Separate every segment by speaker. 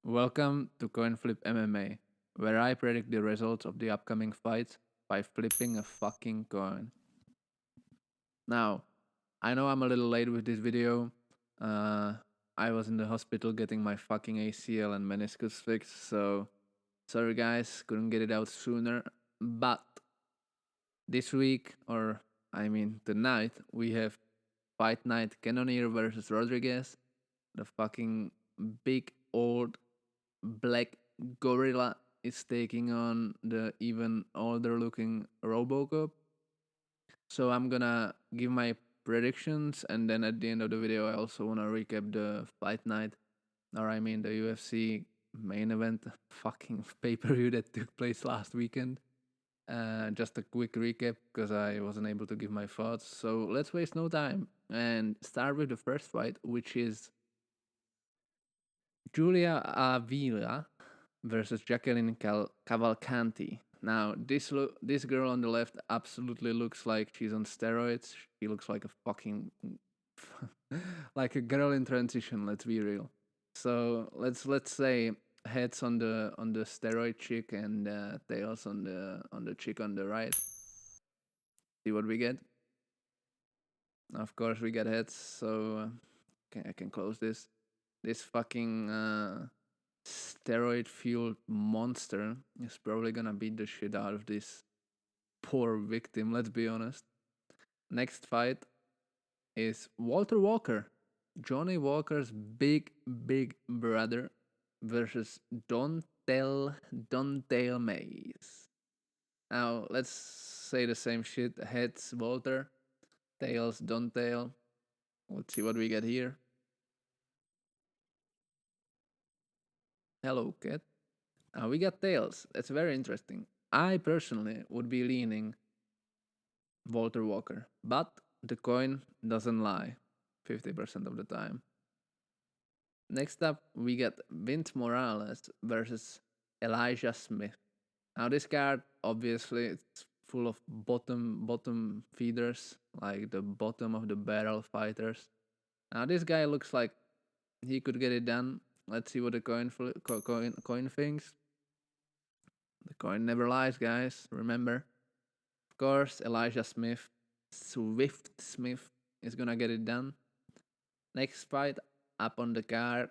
Speaker 1: Welcome to CoinFlipMMA, where I predict the results of the upcoming fights by flipping a fucking coin. Now, I know I'm a little late with this video. Uh, I was in the hospital getting my fucking ACL and meniscus fixed, so sorry guys, couldn't get it out sooner. But this week, or I mean tonight, we have Fight Night Cannonier versus Rodrigues, the fucking big old black gorilla is taking on the even older looking Robocop. So I'm gonna give my predictions, and then at the end of the video I also wanna recap the fight night, or I mean the UFC main event fucking pay-per-view that took place last weekend. Just a quick recap because I wasn't able to give my thoughts. So let's waste no time and start with the first fight, which is Julia Avila versus Jacqueline Cavalcanti. Now, this girl on the left absolutely looks like she's on steroids. She looks like a fucking like a girl in transition. Let's be real. So let's say heads on the steroid chick and tails on the chick on the right. See what we get. Of course, we get heads. So I can close this. This fucking steroid fueled monster is probably gonna beat the shit out of this poor victim, let's be honest. Next fight is Walter Walker, Johnny Walker's big brother, versus Don't Tell Maze. Now let's say the same shit. Heads Walter, tails Don't Tell. Let's see what we get here. Hello, cat. We got tails. That's very interesting. I personally would be leaning Walter Walker, but the coin doesn't lie 50% of the time. Next up, we got Vince Morales versus Elijah Smith. Now, this card obviously it's full of bottom feeders, like the bottom of the barrel fighters. Now, this guy looks like he could get it done. Let's see what the coin thinks. The coin never lies, guys. Remember. Of course, Elijah Smith, Swift Smith, is gonna get it done. Next fight up on the card,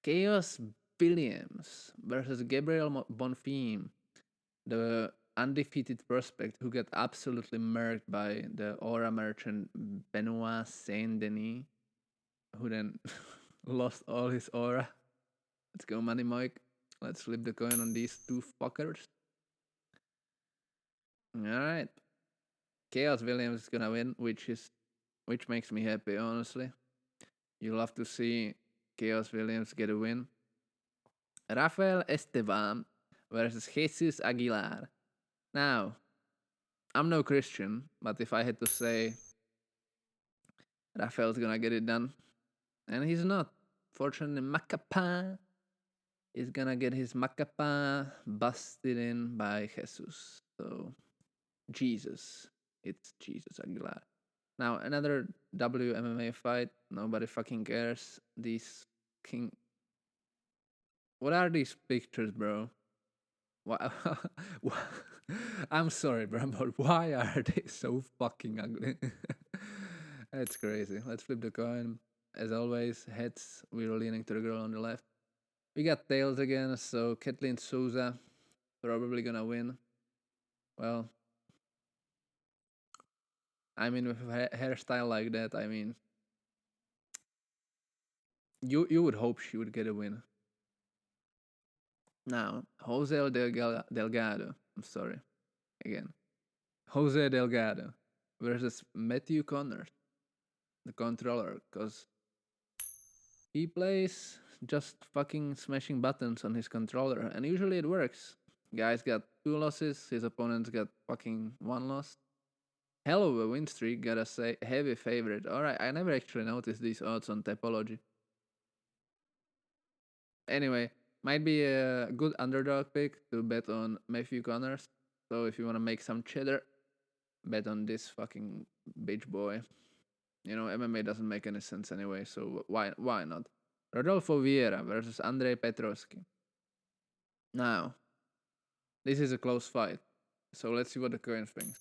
Speaker 1: Chaos Williams versus Gabriel Bonfim, the undefeated prospect who got absolutely murked by the aura merchant Benoit Saint Denis, who then lost all his aura. Let's go, Money Mike. Let's flip the coin on these two fuckers. Alright. Chaos Williams is gonna win, which makes me happy, honestly. You love to see Chaos Williams get a win. Rafael Estevam versus Jesus Aguilar. Now, I'm no Christian, but if I had to say Rafael's gonna get it done, and he's not. Fortunately, Macapa is gonna get his Macapa busted in by Jesus. So, Jesus. It's Jesus Aguilar. Now, another WMMA fight. Nobody fucking cares. These king. What are these pictures, bro? Why? I'm sorry, bro, but why are they so fucking ugly? That's crazy. Let's flip the coin. As always, heads, we're leaning to the girl on the left. We got tails again, so Ketlen Souza probably gonna win. Well, I mean, with a hairstyle like that, I mean, you would hope she would get a win. Now, Jose Delgado. I'm sorry. Again. Jose Delgado versus Matthew Connors, the controller, because he plays just fucking smashing buttons on his controller, and usually it works. Guy's got 2 losses, his opponent's got fucking 1 loss. Hell of a win streak, gotta say. Heavy favorite. Alright, I never actually noticed these odds on Topology. Anyway, might be a good underdog pick to bet on Matthew Connors. So if you want to make some cheddar, bet on this fucking bitch boy. You know, MMA doesn't make any sense anyway, so why not? Rodolfo Vieira versus Andrei Petroski. Now, this is a close fight. So let's see what the coin thinks.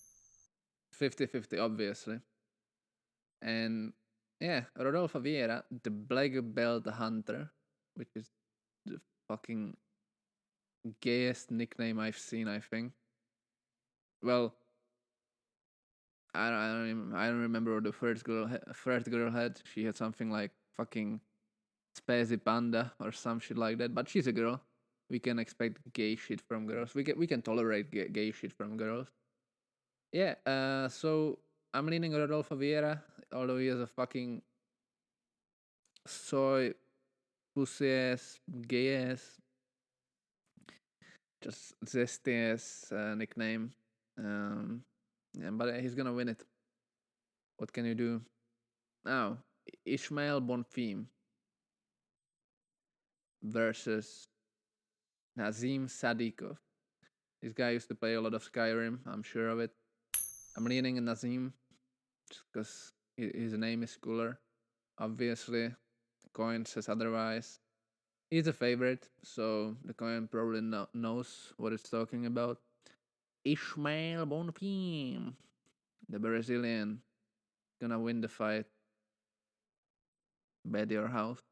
Speaker 1: 50-50, obviously. And yeah, Rodolfo Vieira, the black belt hunter, which is the fucking gayest nickname I've seen, I think. Well, I don't remember what the first girl had. She had something like fucking Spazzy Panda or some shit like that. But she's a girl. We can expect gay shit from girls. We can tolerate gay shit from girls. Yeah. So I'm leaning Rodolfo Vieira, although he has a fucking soy pussy ass, gay ass, just zesty ass nickname. Yeah, but he's gonna win it. What can you do? Now, Ismael Bonfim versus Nazim Sadykhov. This guy used to play a lot of Skyrim, I'm sure of it. I'm leaning in Nazim just because his name is cooler. Obviously, the coin says otherwise. He's a favorite, so the coin probably knows what it's talking about. Ismael Bonfim, the Brazilian, gonna win the fight. Bet your house.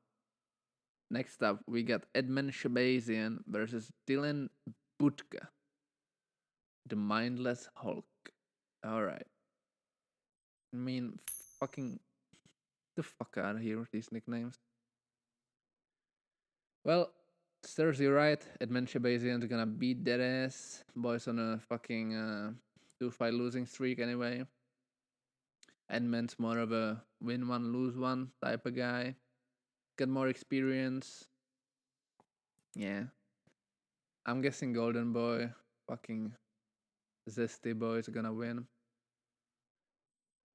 Speaker 1: Next up, we got Edmen Shahbazyan versus Dylan Budka, the mindless Hulk. Alright. I mean, fucking. The fuck out of here with these nicknames. Well, serves you right. Edmen Shahbazyan's gonna beat that ass. Boys on a fucking 2-fight losing streak anyway. Edmen's more of a win one, lose one type of guy. Got more experience. Yeah. I'm guessing Golden Boy, fucking Zesty Boy is gonna win.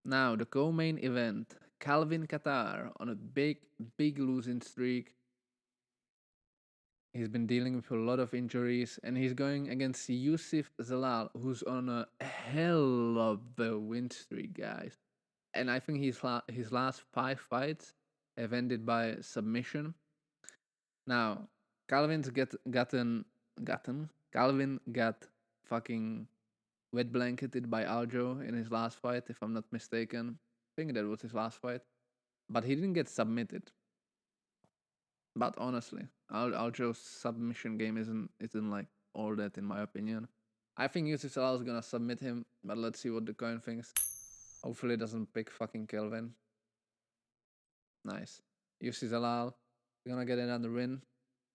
Speaker 1: Now, the co-main event. Kalvin Kattar on a big losing streak. He's been dealing with a lot of injuries, and he's going against Youssef Zalal, who's on a hell of a win streak, guys. And I think his last 5 fights have ended by submission. Now, Calvin got fucking wet blanketed by Aljo in his last fight, if I'm not mistaken. I think that was his last fight. But he didn't get submitted. But honestly, Aljo's submission game isn't like all that in my opinion. I think Yusuf Salal is gonna submit him, but let's see what the coin thinks. Hopefully it doesn't pick fucking Kelvin. Nice. Yusuf Salal gonna get another win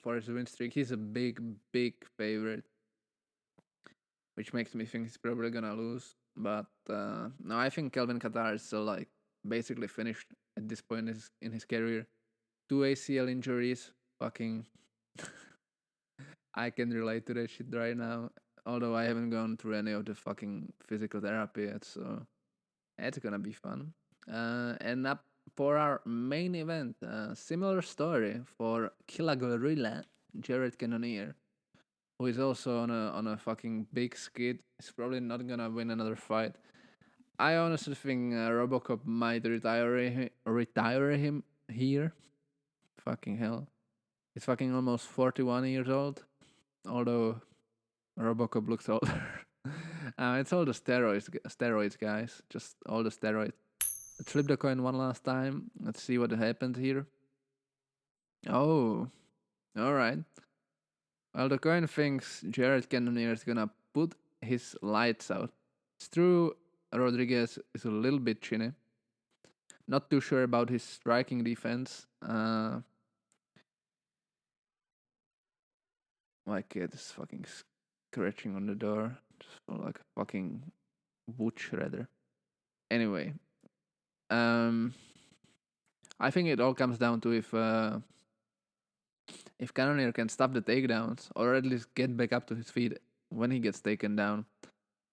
Speaker 1: for his win streak. He's a big favorite, which makes me think he's probably gonna lose. But no, I think Kelvin Kattar is still like basically finished at this point in his career. 2 ACL injuries, fucking. I can relate to that shit right now. Although I haven't gone through any of the fucking physical therapy yet, so it's gonna be fun. And up for our main event, similar story for Killa Gorilla, Jared Cannonier, who is also on a fucking big skid. He's probably not gonna win another fight. I honestly think Robocop might retire him here. Fucking hell. He's fucking almost 41 years old. Although Robocop looks older. It's all the steroids, guys. Just all the steroids. Let's flip the coin one last time. Let's see what happened here. Oh, alright. Well, the coin thinks Jared Cannonier is gonna put his lights out. It's true, Rodrigues is a little bit chinny. Not too sure about his striking defense. My kid is fucking scratching on the door. Just like a fucking wood shredder. Anyway. I think it all comes down to if Cannonier can stop the takedowns or at least get back up to his feet when he gets taken down.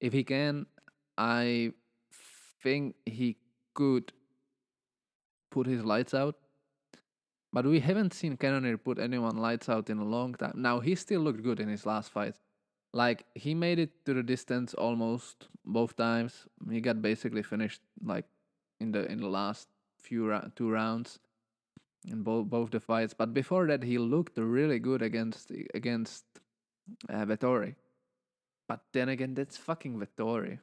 Speaker 1: If he can, I think he could put his lights out. But we haven't seen Cannonier put anyone lights out in a long time. Now, he still looked good in his last fight. Like, he made it to the distance almost both times. He got basically finished, like, in the last 2 rounds. in both the fights. But before that, he looked really good against Vettori. But then again, that's fucking Vettori.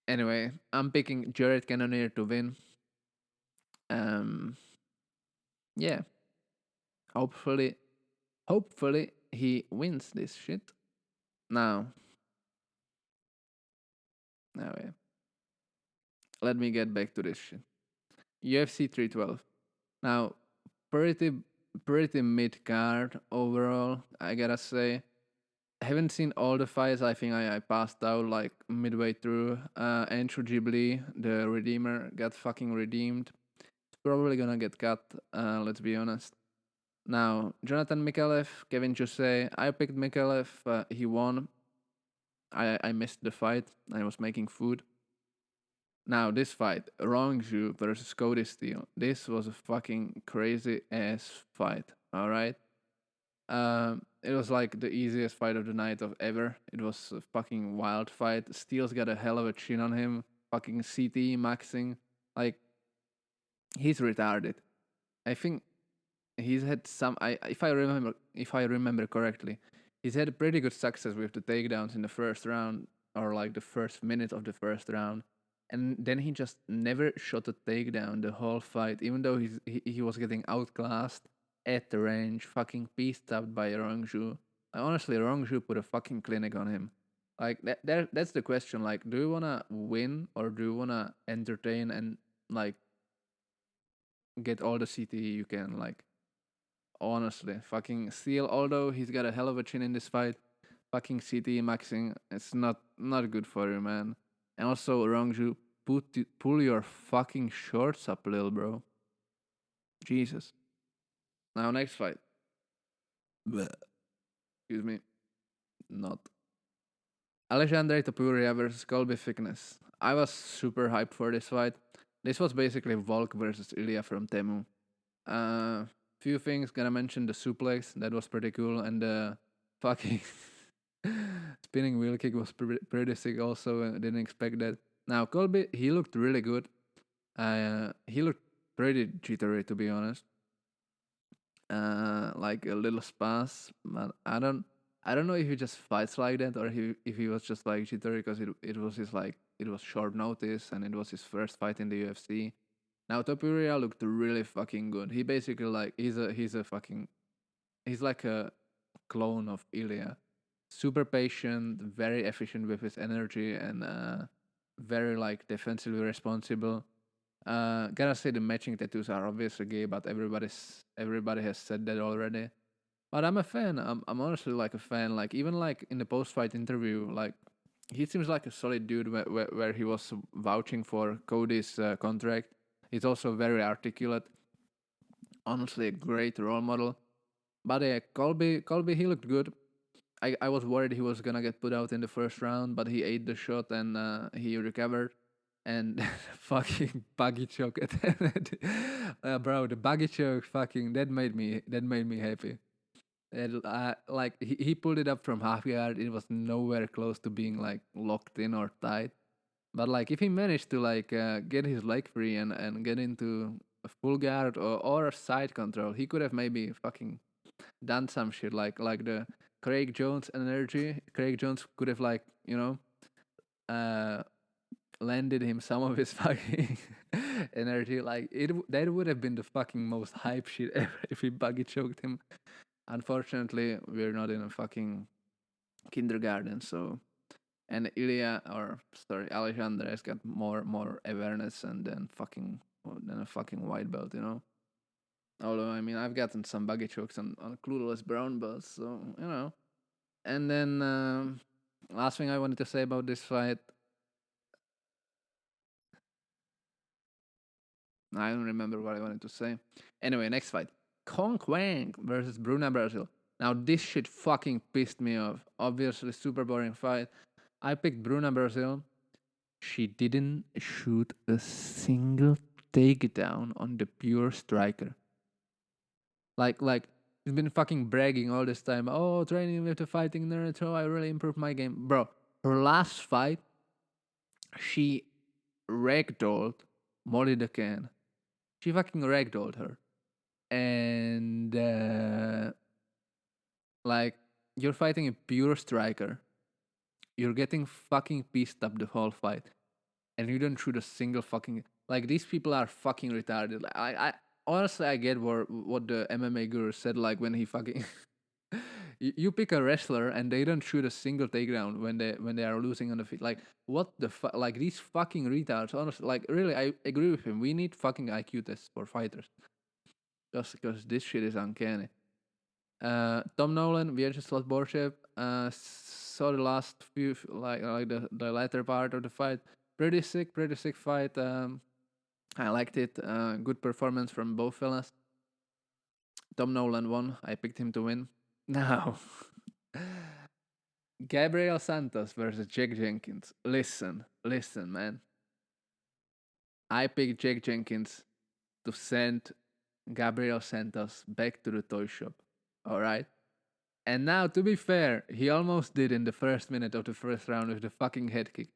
Speaker 1: Anyway, I'm picking Jared Cannonier to win. Um, yeah, hopefully, hopefully he wins this shit. Now, yeah. Let me get back to this shit. UFC 312. Now, pretty pretty mid card overall. I gotta say, I haven't seen all the fights. I think I passed out like midway through. Andrew Ghibli, the Redeemer, got fucking redeemed. Probably gonna get cut. Let's be honest. Now, Jonathan Mikhailov, Kevin Jose. I picked Mikhailov. He won. I missed the fight. I was making food. Now, this fight, Rongju versus Cody Steele. This was a fucking crazy ass fight. All right. It was like the easiest fight of the night of ever. It was a fucking wild fight. Steele's got a hell of a chin on him. Fucking CT maxing. Like, he's retarded. I think he's had some. If I remember correctly, he's had pretty good success with the takedowns in the first round or like the first minute of the first round, and then he just never shot a takedown the whole fight, even though he was getting outclassed at the range, fucking pieced up by Rongju. Honestly, Rongju put a fucking clinic on him. Like that's the question. Like, do you wanna win or do you wanna entertain and like get all the CTE you can? Like, honestly, fucking Steele, although he's got a hell of a chin in this fight, fucking CT maxing, it's not good for you, man. And also, Rongju, pull your fucking shorts up, little bro. Jesus. Now, next fight. Bleh. Excuse me. Not. Alexandre Topuria versus Colby Thickness. I was super hyped for this fight. This was basically Volk versus Ilya from Temu. Few things, gonna mention the suplex, that was pretty cool, and the fucking spinning wheel kick was pretty sick also. Didn't expect that. Now, Colby, he looked really good. He looked pretty jittery, to be honest. Like a little spas, but I don't know if he just fights like that or if he was just like jittery because it was his like it was short notice and it was his first fight in the UFC. Now Topuria looked really fucking good. He basically like he's like a clone of Ilya. Super patient, very efficient with his energy, and very like defensively responsible. Gotta say the matching tattoos are obviously gay, but everybody has said that already. But I'm a fan. I'm honestly like a fan. Like even like in the post fight interview, like he seems like a solid dude where he was vouching for Cody's contract. He's also very articulate. Honestly, a great role model. But Colby, he looked good. I was worried he was gonna get put out in the first round, but he ate the shot and he recovered. And fucking buggy choke at the end. Bro, the buggy choke, fucking that made me happy. And, like he pulled it up from half guard. It was nowhere close to being like locked in or tight. But like if he managed to like get his leg free and get into a full guard or a side control, he could have maybe fucking done some shit like the Craig Jones energy. Craig Jones could have like uh landed him some of his fucking energy. Like that would have been the fucking most hype shit ever if he buggy choked him. Unfortunately, we're not in a fucking kindergarten, so and Ilya or sorry, Alexander has got more awareness and than a fucking white belt. Although I mean I've gotten some buggy chokes on clueless brown belts, so. And then last thing I wanted to say about this fight, I don't remember what I wanted to say. Anyway, next fight. Kong Kwang versus Bruna Brazil. Now this shit fucking pissed me off. Obviously super boring fight. I picked Bruna Brazil. She didn't shoot a single takedown on the pure striker. Like she's been fucking bragging all this time. Oh, training with the fighting nerd. Oh, I really improved my game. Bro, her last fight, she ragdolled Molly the Can. She fucking ragdolled her. And like you're fighting a pure striker. You're getting fucking pissed up the whole fight, and you don't shoot a single fucking. Like these people are fucking retarded. Like, I honestly I get what the MMA guru said. Like when he fucking you pick a wrestler and they don't shoot a single takedown when they are losing on the feet. Like what the fuck? Like these fucking retards. Honestly, like really, I agree with him. We need fucking IQ tests for fighters, just because this shit is uncanny. Tom Nolan, Vyacheslav Borshev, saw the last few like the latter part of the fight. Pretty sick fight. I liked it. Good performance from both fellas. Tom Nolan won. I picked him to win. Now, Gabriel Santos versus Jake Jenkins. Listen, man. I picked Jake Jenkins to send Gabriel Santos back to the toy shop. All right. And now, to be fair, he almost did in the first minute of the first round with the fucking head kick.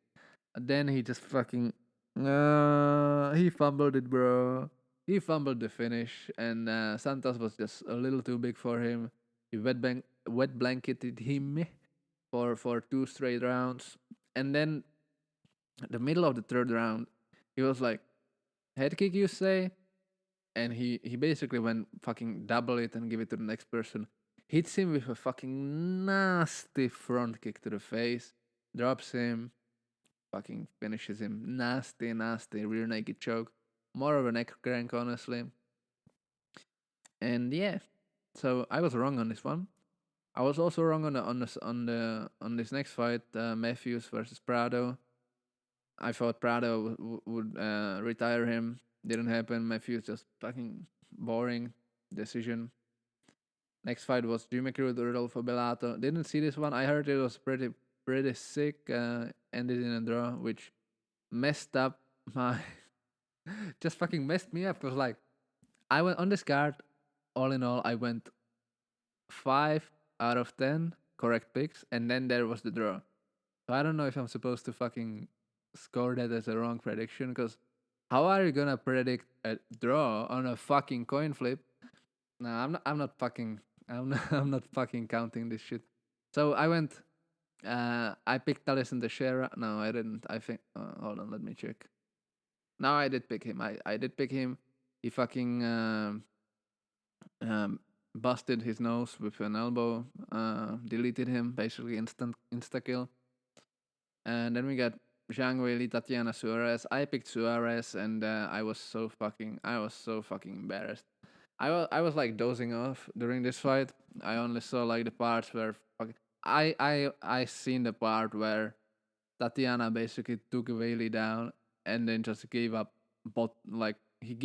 Speaker 1: And then he just fucking. He fumbled it, bro. He fumbled the finish, and Santos was just a little too big for him. He wet blanketed him for two straight rounds. And then, the middle of the third round, he was like, head kick, you say? And he basically went fucking double it and give it to the next person. Hits him with a fucking nasty front kick to the face, drops him, fucking finishes him. Nasty rear naked choke. More of a neck crank, honestly. And yeah, so I was wrong on this one. I was also wrong on this next fight, Matthews versus Prado. I thought Prado would retire him. Didn't happen. Matthews just fucking boring decision. Next fight was Jimmy Cruz Rodolfo Bellato. Didn't see this one. I heard it was pretty sick. Ended in a draw, which messed up my just fucking messed me up. Cause like I went on this card. All in all, I went 5 out of 10 correct picks, and then there was the draw. So I don't know if I'm supposed to fucking score that as a wrong prediction. Because how are you gonna predict a draw on a fucking coin flip? No, I'm not. I'm not fucking. I'm not. I'm not fucking counting this shit. So I went. I picked Taliesin Teixeira. No, I didn't. I think. Hold on, let me check. No, I did pick him. I did pick him. He fucking busted his nose with an elbow. Deleted him. Basically, insta kill. And then we got Zhang Weili, Tatiana Suarez. I picked Suarez, and I was so fucking embarrassed. I was like dozing off during this fight. I only saw like the parts where I seen the part where Tatiana basically took Weili down and then just gave up. But like she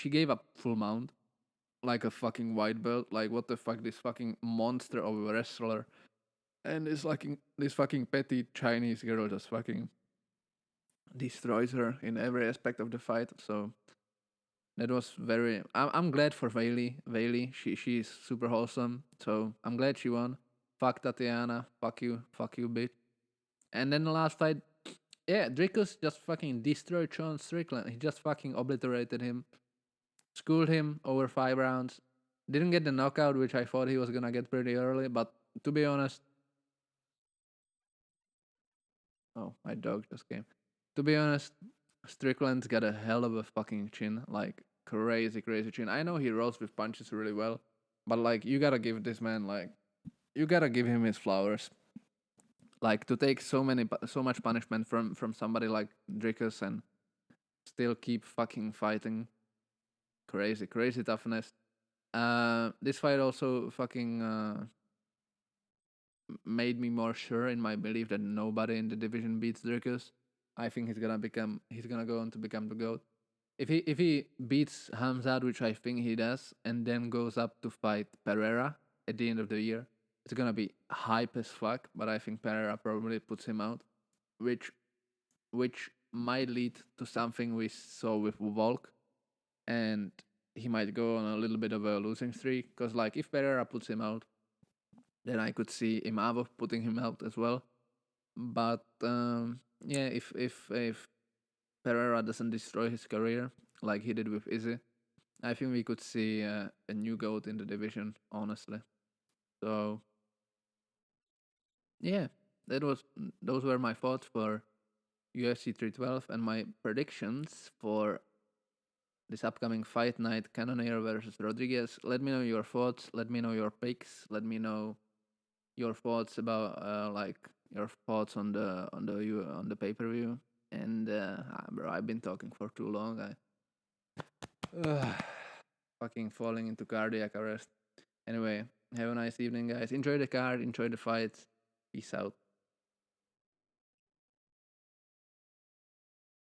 Speaker 1: gave up full mount like a fucking white belt. Like what the fuck, this fucking monster of a wrestler, and this fucking petty Chinese girl just fucking destroys her in every aspect of the fight. So that was very. I'm glad for Weili, she's super wholesome. So I'm glad she won. Fuck Tatiana. Fuck you, bitch. And then the last fight, yeah, Dricus just fucking destroyed Sean Strickland. He just fucking obliterated him, schooled him over 5 rounds. Didn't get the knockout, which I thought he was gonna get pretty early. But to be honest, oh, my dog just came. To be honest, Strickland's got a hell of a fucking chin, like crazy chin. I know he rolls with punches really well, but like you gotta give this man you gotta give him his flowers. Like to take so much punishment from somebody like Dricus and still keep fucking fighting. Crazy toughness. This fight also fucking made me more sure in my belief that nobody in the division beats Dricus. I think he's gonna go on to become the GOAT. If he beats Hamzat, which I think he does, and then goes up to fight Pereira at the end of the year, it's gonna be hype as fuck. But I think Pereira probably puts him out, which which might lead to something we saw with Volk, and he might go on a little bit of a losing streak. Because like if Pereira puts him out, then I could see Imavov putting him out as well. But yeah, if Pereira doesn't destroy his career like he did with Izzy, I think we could see a new goat in the division, honestly. So yeah, those were my thoughts for UFC 312 and my predictions for this upcoming fight night, Cannonier versus Rodriguez. Let me know your thoughts. Let me know your picks. Let me know your thoughts about like your thoughts on the pay per view. And bro, I've been talking for too long. Fucking falling into cardiac arrest. Anyway, have a nice evening, guys. Enjoy the card. Enjoy the fights. Peace out.